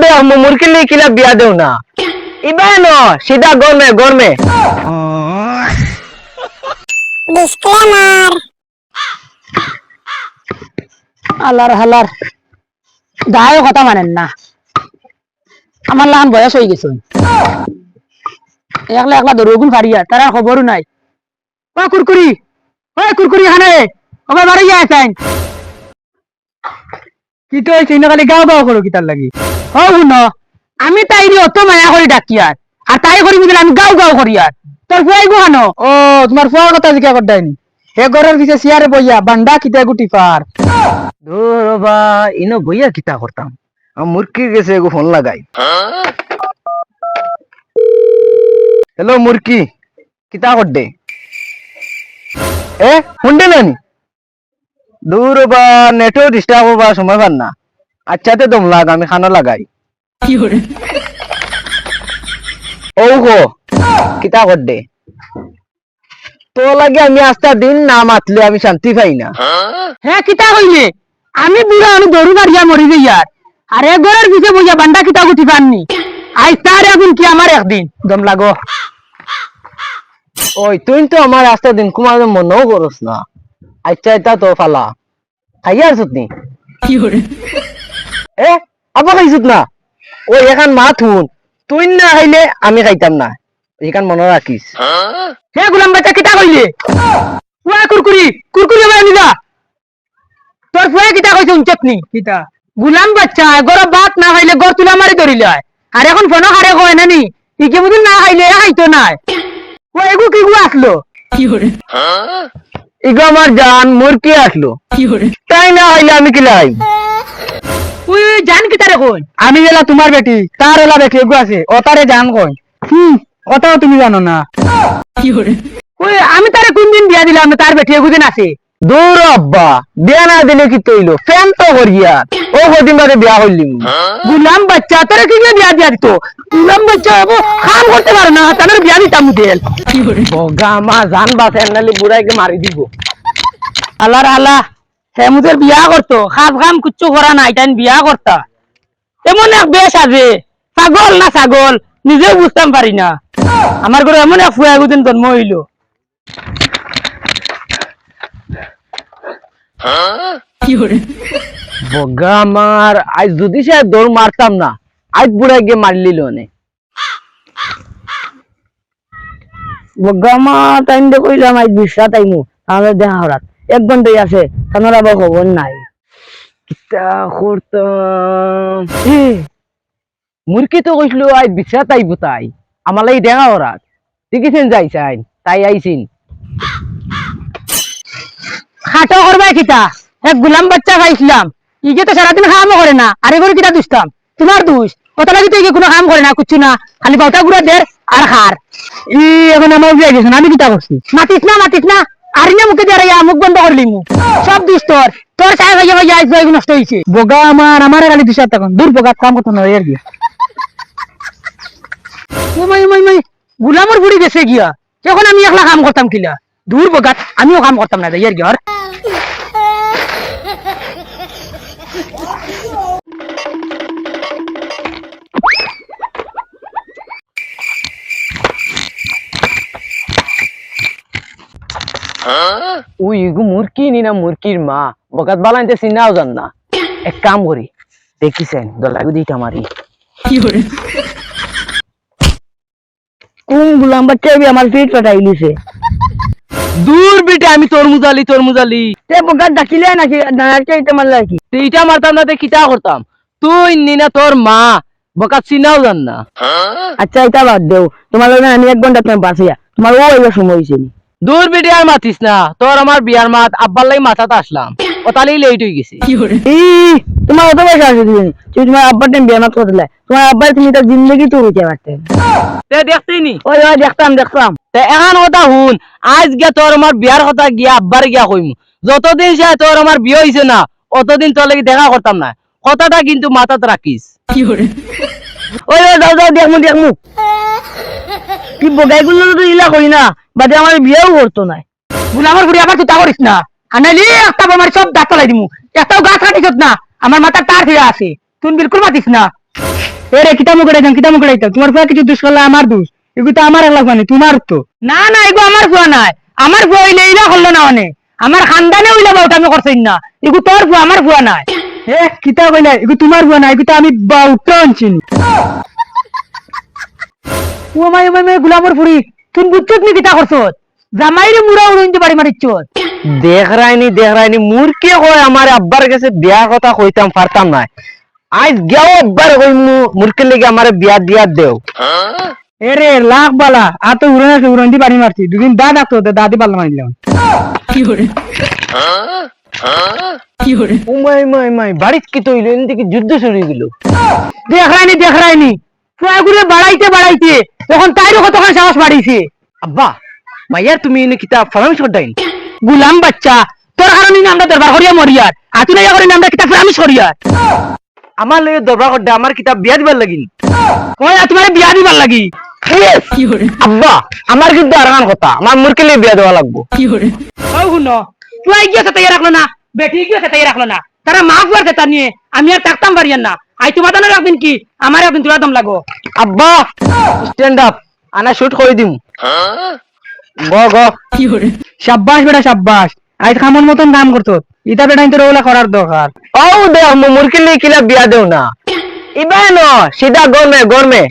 দে মুরগি লি কিলা বিয়া দেও না ইবা ন সিধা গরমে গরমে ডিসক্লেমার আল্লাহর হালার দায় কথা মানেন না আমার লাগান বয়স হয়ে গেছে একলা একলা দরগুন ফাড়িয়া তার আর খবরও নাই ও কুরকুরি হানে ওবে বাড়ি যায় চাই কি তো এই চিনা খালি গাও গাও করো কি তার লাগি ও শুন আমি তাইরি অত মায়া করে ডাকি আর তাই করি বুঝলে আমি গাও গাও করি আর তোর ফুয়াই গো হানো ও তোমার ফুয়ার কথা জিজ্ঞা করদাইনি হে ঘরের পিছে সিয়ারে বইয়া বান্ডা কিতা গুটি পার দূরবা ইনো বইয়া কিতা করতাম মুরগি গেছে এগো ফোন লাগাই হ্যালো মুরগি কিতা করদে এ শুনতে নানি দূরবা নেটও ডিস্টার্ব হবা সময় পান না আচ্ছাতে দম লাগ আমি খানো লাগাই ও গো কিতা করদে তো লাগে আমি আস্তা দিন না মাতলে আমি শান্তি পাই না হ্যাঁ কিতা কইলে আমি বুড়া আমি দরু মারিয়া মরি যাই আর এক ঘরের পিছে বইয়া বান্ডা কিতা গুটি পাননি আই তার এখন কি আমার একদিন দম লাগো ওই তুই তো আমার রাস্তা দিন কুমার মনও করস না আচ্ছা এটা তো ফালা খাইয়া আসুত নি এ আবার খাইছুত না ওই এখন মাত হুন তুই না খাইলে আমি খাইতাম না এখান মনে রাখিস হে গুলাম বাচ্চা কিতা কইলে ওয়া কুরকুরি হবে নিলা তোর ফুয়ে কিতা কইছে উঞ্চতনি কিতা গুলাম বাচ্চা গর বাত না খাইলে গর তুলা মারি ধরিলে আর এখন ফোন হারে কয় না নি ইকে বুঝুন না খাইলে খাইতো না ও এগু কি গু আসলো ইগো আমার জান মুরকি আসলো তাই না হইলে আমি কিলাই তুই জান কিতা রে কই আমি গেলা তোমার বেটি তার এলা বেটি এগু আছে ও তারে জান কই ওটাও তুমি জানো না ওই আমি তারে কোন দিন বিয়া দিলাম তার বেটি এগুদিন আছে দূর আব্বা বিয়া না দিলে কি তৈল ফ্যান তো করিয়া ও কদিন বাদে বিয়া হইলি গুলাম বাচ্চা তারা কি বিয়া দিয়া দিত গুলাম বাচ্চা কাম করতে পারে না তাদের বিয়া দিতাম মুদেল গামা জান বাসেন নালি বুড়াইকে মারি দিব আল্লাহর আল্লাহ হে মুদের বিয়া করতো খাস কাম কিচ্ছু করা নাই তাই বিয়া করতা এমন এক বেশ আছে ছাগল না ছাগল নিজেও বুঝতাম পারি না আমার ঘরে এমন এক ফুয়া এগুদিন জন্ম হইল বগা আমার আজ যদি সে দৌড় মারতাম না আজ বুড়া গিয়ে মারলিল অনেক বগামা টাইম দে কইলাম আজ বিশ্রা টাইমু তাহলে দেখা হরাত 1 ঘন্টাই আছে তানোর আবার খবর নাই কিতা করতাম মুরকি তো কইছিল আজ বিশ্রা তাইব তাই আমালাই দেখা হরাত দেখিছেন যাইছেন তাই আইছিন খাটো করবা কিতা এক গুলাম বাচ্চা খাইছিলাম ইগে তো সারাদিন কামও করে না আরে করে কিতা দুষ্টাম তোমার দুষ ওটা লাগি তো ইগে কোনো কাম করে না কিচ্ছু না খালি বাউটা গুড়া দের আর খার ই এখন আমার বিয়ে গেছে আমি কিতা করছি মাতিস না আর না মুখে দিয়ে মুখ বন্ধ করলি মু সব দুষ তোর সাহেব ভাইয়া আইস ভাই নষ্ট হইছে বগা আমার খালি দুষার তখন দূর বগা কাম করতে না এর গিয়া ও মাই গুলামর বুড়ি গেছে গিয়া এখন আমি একলা কাম করতাম কিলা দূর বগাত আমিও কাম করতাম না এর গিয়া ওই ইগু মুরকি নি না মুরকির মা বকাত বালাইতে চিনাও জান না এক কাম করি দেখিছেন দলাগু দিটা মারি কোন গুলাম বাচ্চা আমার পেট কাটাই লিছে দূর বেটা আমি তরমুজালি তে বগাত ডাকিলে নাকি নারকে এটা মারলা কি এইটা মারতাম না তে কিতা করতাম তুই নি না তোর মা বকাত চিনাও জান না আচ্ছা এটা বাদ দেও তোমার লগে আমি 1 ঘন্টা টাইম পাছিয়া তোমার ও এর সময় হইছে দূর বেটা আর মাতিস না তোর আমার বিয়ার মাত আব্বার লাই মাথাতে আসলাম ও তালেই লেট হয়ে গেছে তোমার অত বয়স আছে তুমি তোমার আব্বার টাইম বিয়া মাত করলে তোমার আব্বার তুমি তার জিন্দগি তো রুচে পারতে তে দেখতেই নি ওই দেখতাম তে এখন কথা শুন আজ গিয়া তোর আমার বিয়ার কথা গিয়া আব্বার গিয়া কইমু যতদিন সে তোর আমার বিয়ে হইছে না অতদিন তোর লাগি দেখা করতাম না কথাটা কিন্তু মাথাত রাখিস ওই যাও দেখমু কি বগাইগুলো তো ইলা কই না বাদে আমার বিয়েও করতো না গুলামর বুড়ি আবার তুই তা করিস না আনালি একটা আমার সব দাঁত চালাই দিমু একটাও গাছ কাটিস না আমার মাথার তার ফিরে আছে তুই বিলকুল মাতিস না এরে কিতা মুখে ডাইতাম তোমার ফুয়া কিছু দুষ করলে আমার দোষ এগু তো আমার লাগবে না তোমার তো না না এগু আমার ফুয়া নাই আমার ফুয়া হইলে ইলা করলো না মানে আমার খানদানে হইলা বাউটা আমি করছেন না এগু তোর ফুয়া আমার ফুয়া নাই এ কিতা কইলা এগু তোমার ফুয়া নাই এগু তো আমি বাউটা আনছিনি ও মাই গুলামর ফুরি তুমি বুঝছত নি কিতা করছত জামাইরে মুরা উড়াইতে পারি মারিছত দেখ রাইনি মুরকে কয় আমার আব্বার কাছে বিয়া কথা কইতাম পারতাম না আজ গেও আব্বার কই মুরকের লেগে আমার বিয়া দিয়া দেও এরে লাখ বালা আর তো উড়াইতে পারি মারছি দুদিন দা ডাকতো দাদি পাল্লা মারিলাম মাই বাড়িত কি তৈল এদিকে যুদ্ধ শুরু গেল দেখ রাইনি ফুয়াগুলো বাড়াইতে তখন তাইরও কতক্ষণ সাহস বাড়িয়েছে আব্বা মাইয়ার তুমি এনে কিতা ফরামিশ করদাইন গুলাম বাচ্চা তোর কারণে না আমরা দরবার করিয়া মরিয়ার আর তুই না করি আমরা কিতা ফরামিশ করিয়ার আমার লয়ে দরবার করদে আমার কিতা বিয়া দিবার লাগিন ওই তোমার বিয়া দিবার লাগি আব্বা আমার কিন্তু আরাম কথা আমার মুরকে লিয়ে বিয়া দেওয়া লাগবো ও শুনো তুই গিয়ে তাই রাখলো না বেটি গিয়ে তাই রাখলো না তারা মা ফুয়ার কথা নিয়ে আমি আর থাকতাম পারিয়ান না আই তোমার দানা রাখবেন কি আমার একদিন তোরা দম লাগো আব্বা স্ট্যান্ড আপ আনা শুট করে দিম গ সাব্বাস বেটা সাব্বাস আজ খামন মতন কাম করতো ইটা বেটা কিন্তু ওগুলা করার দরকার ও দেখ মুরকে লিয়ে কিলা বিয়া দেও না ইবাই ন সিধা গরমে